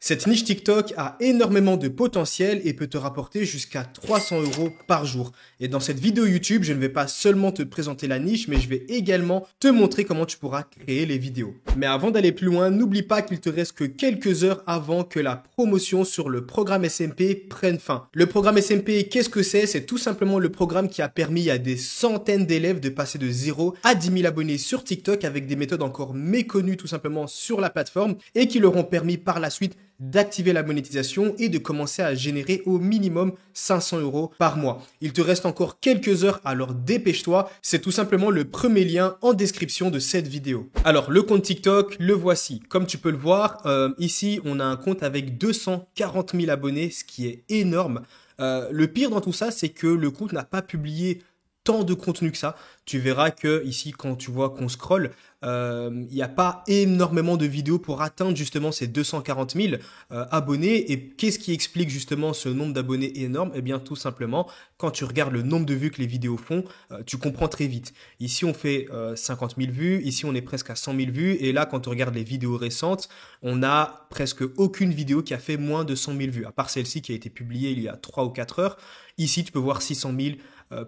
Cette niche TikTok a énormément de potentiel et peut te rapporter jusqu'à 300 € par jour. Et dans cette vidéo YouTube, je ne vais pas seulement te présenter la niche, mais je vais également te montrer comment tu pourras créer les vidéos. Mais avant d'aller plus loin, n'oublie pas qu'il te reste que quelques heures avant que la promotion sur le programme SMP prenne fin. Le programme SMP, qu'est-ce que c'est? C'est tout simplement le programme qui a permis à des centaines d'élèves de passer de 0 à 10 000 abonnés sur TikTok avec des méthodes encore méconnues tout simplement sur la plateforme et qui leur ont permis par la suite d'activer la monétisation et de commencer à générer au minimum 500 € par mois. Il te reste encore quelques heures, alors dépêche-toi. C'est tout simplement le premier lien en description de cette vidéo. Alors, le compte TikTok, le voici. Comme tu peux le voir, ici, on a un compte avec 240 000 abonnés, ce qui est énorme. Le pire dans tout ça, c'est que le compte n'a pas publié tant de contenu que ça. Tu verras que ici, quand tu vois qu'on scrolle, il n'y a pas énormément de vidéos pour atteindre justement ces 240 000 abonnés. Et qu'est-ce qui explique justement ce nombre d'abonnés énorme? Eh bien, tout simplement, quand tu regardes le nombre de vues que les vidéos font, tu comprends très vite. Ici, on fait 50 000 vues. Ici, on est presque à 100 000 vues. Et là, quand on regarde les vidéos récentes, on n'a presque aucune vidéo qui a fait moins de 100 000 vues, à part celle-ci qui a été publiée il y a 3 ou 4 heures. Ici, tu peux voir 600 000,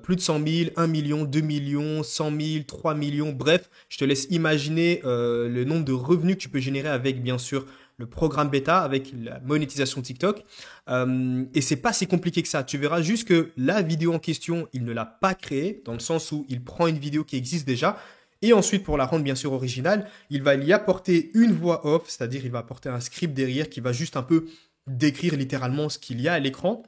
plus de 100 000, 1 million, 2 millions, 100 000, 3 millions. Bref, je te laisse imaginer le nombre de revenus que tu peux générer avec, bien sûr, le programme bêta, avec la monétisation TikTok. Et c'est pas si compliqué que ça. Tu verras juste que la vidéo en question, il ne l'a pas créée, dans le sens où il prend une vidéo qui existe déjà. Et ensuite, pour la rendre bien sûr originale, il va y apporter une voix off, c'est-à-dire il va apporter un script derrière qui va juste un peu décrire littéralement ce qu'il y a à l'écran.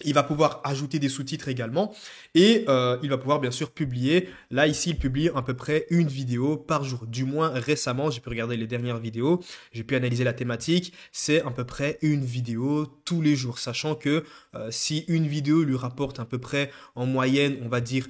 Il va pouvoir ajouter des sous-titres également et il va pouvoir bien sûr publier. Là, ici, il publie à peu près une vidéo par jour. Du moins, récemment, j'ai pu regarder les dernières vidéos, j'ai pu analyser la thématique. C'est à peu près une vidéo tous les jours, sachant que si une vidéo lui rapporte à peu près en moyenne, on va dire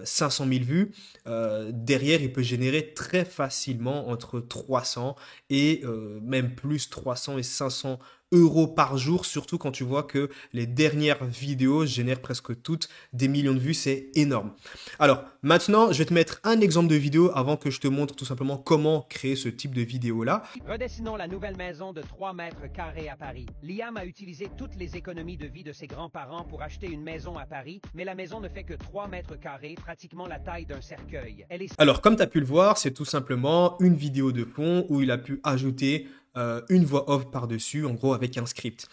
500 000 vues, derrière, il peut générer très facilement entre 300 et même plus 300 et 500 € par jour, surtout quand tu vois que les dernières vidéos génèrent presque toutes des millions de vues, c'est énorme. Alors maintenant, je vais te mettre un exemple de vidéo avant que je te montre tout simplement comment créer ce type de vidéo-là. Redessinons la nouvelle maison de 3 mètres carrés à Paris. Liam a utilisé toutes les économies de vie de ses grands-parents pour acheter une maison à Paris, mais la maison ne fait que 3 mètres carrés, pratiquement la taille d'un cercueil. Alors comme tu as pu le voir, c'est tout simplement une vidéo de fond où il a pu ajouter une voix off par-dessus, en gros avec un script.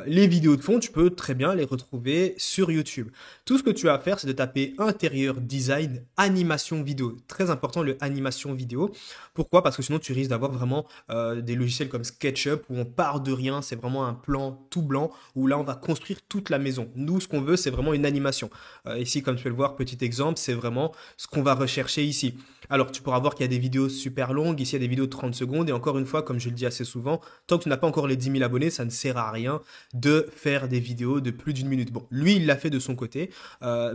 Les vidéos de fond, tu peux très bien les retrouver sur YouTube. Tout ce que tu as à faire, c'est de taper intérieur design animation vidéo. Très important, le animation vidéo. Pourquoi? Parce que sinon, tu risques d'avoir vraiment des logiciels comme SketchUp où on part de rien. C'est vraiment un plan tout blanc où là, on va construire toute la maison. Nous, ce qu'on veut, c'est vraiment une animation. Ici, comme tu peux le voir, petit exemple, c'est vraiment ce qu'on va rechercher ici. Alors, tu pourras voir qu'il y a des vidéos super longues. Ici, il y a des vidéos de 30 secondes. Et encore une fois, comme je le dis assez souvent, tant que tu n'as pas encore les 10 000 abonnés, ça ne sert à rien de faire des vidéos de plus d'une minute. Bon, lui, il l'a fait de son côté,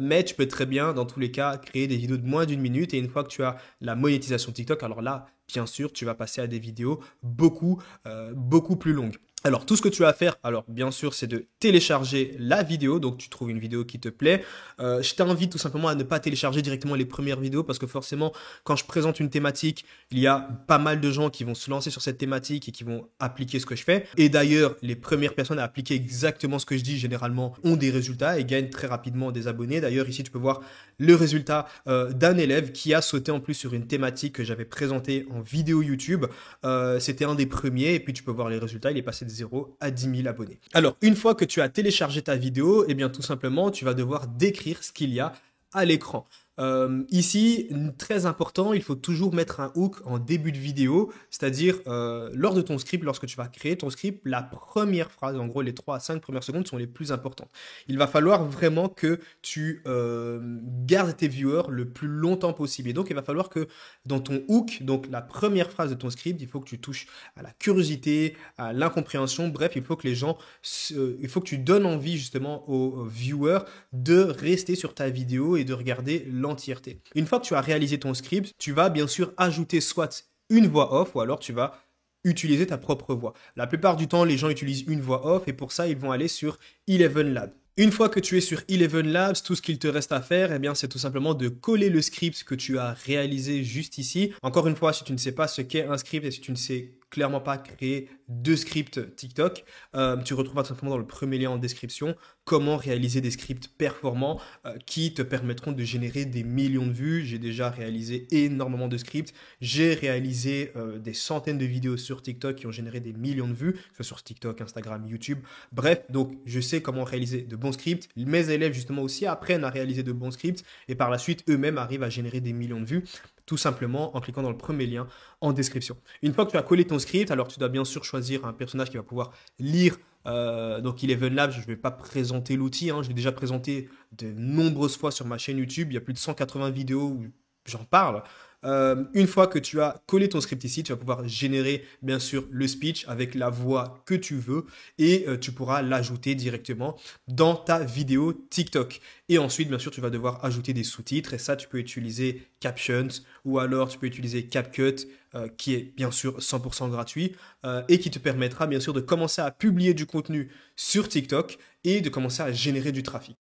mais tu peux très bien, dans tous les cas, créer des vidéos de moins d'une minute. Et une fois que tu as la monétisation TikTok, alors là, bien sûr, tu vas passer à des vidéos beaucoup plus longues. Alors, tout ce que tu as à faire, alors bien sûr, c'est de télécharger la vidéo. Donc, tu trouves une vidéo qui te plaît. Je t'invite tout simplement à ne pas télécharger directement les premières vidéos parce que forcément, quand je présente une thématique, il y a pas mal de gens qui vont se lancer sur cette thématique et qui vont appliquer ce que je fais. Et d'ailleurs, les premières personnes à appliquer exactement ce que je dis, généralement, ont des résultats et gagnent très rapidement des abonnés. D'ailleurs, ici, tu peux voir le résultat d'un élève qui a sauté en plus sur une thématique que j'avais présentée en vidéo YouTube. C'était un des premiers et puis tu peux voir les résultats. Il est passé de 0 à 10 000 abonnés. Alors, une fois que tu as téléchargé ta vidéo, eh bien tout simplement, tu vas devoir décrire ce qu'il y a à l'écran. Ici, très important, il faut toujours mettre un hook en début de vidéo, c'est-à-dire lors de ton script, lorsque tu vas créer ton script, la première phrase, en gros les 3 à 5 premières secondes sont les plus importantes. Il va falloir vraiment que tu gardes tes viewers le plus longtemps possible. Et donc, il va falloir que dans ton hook, donc la première phrase de ton script, il faut que tu touches à la curiosité, à l'incompréhension, bref, il faut que les gens, il faut que tu donnes envie justement aux viewers de rester sur ta vidéo et de regarder l'entièreté. Une fois que tu as réalisé ton script, tu vas bien sûr ajouter soit une voix off ou alors tu vas utiliser ta propre voix. La plupart du temps, les gens utilisent une voix off et pour ça, ils vont aller sur Eleven Labs. Une fois que tu es sur Eleven Labs, tout ce qu'il te reste à faire, eh bien, c'est tout simplement de coller le script que tu as réalisé juste ici. Encore une fois, si tu ne sais pas ce qu'est un script et si tu ne sais clairement pas créer de script TikTok. Tu retrouveras tout simplement dans le premier lien en description comment réaliser des scripts performants qui te permettront de générer des millions de vues. J'ai déjà réalisé énormément de scripts. J'ai réalisé des centaines de vidéos sur TikTok qui ont généré des millions de vues, que ce soit sur TikTok, Instagram, YouTube. Bref, donc je sais comment réaliser de bons scripts. Mes élèves justement aussi apprennent à réaliser de bons scripts et par la suite eux-mêmes arrivent à générer des millions de vues tout simplement en cliquant dans le premier lien en description. Une fois que tu as collé ton script, alors tu dois bien sûr choisir un personnage qui va pouvoir lire. Donc Eleven Labs, je ne vais pas présenter l'outil, hein, je l'ai déjà présenté de nombreuses fois sur ma chaîne YouTube, il y a plus de 180 vidéos où j'en parle. Une fois que tu as collé ton script ici, tu vas pouvoir générer bien sûr le speech avec la voix que tu veux et tu pourras l'ajouter directement dans ta vidéo TikTok. Et ensuite, bien sûr, tu vas devoir ajouter des sous-titres et ça, tu peux utiliser Captions ou alors tu peux utiliser CapCut qui est bien sûr 100% gratuit et qui te permettra bien sûr de commencer à publier du contenu sur TikTok et de commencer à générer du trafic.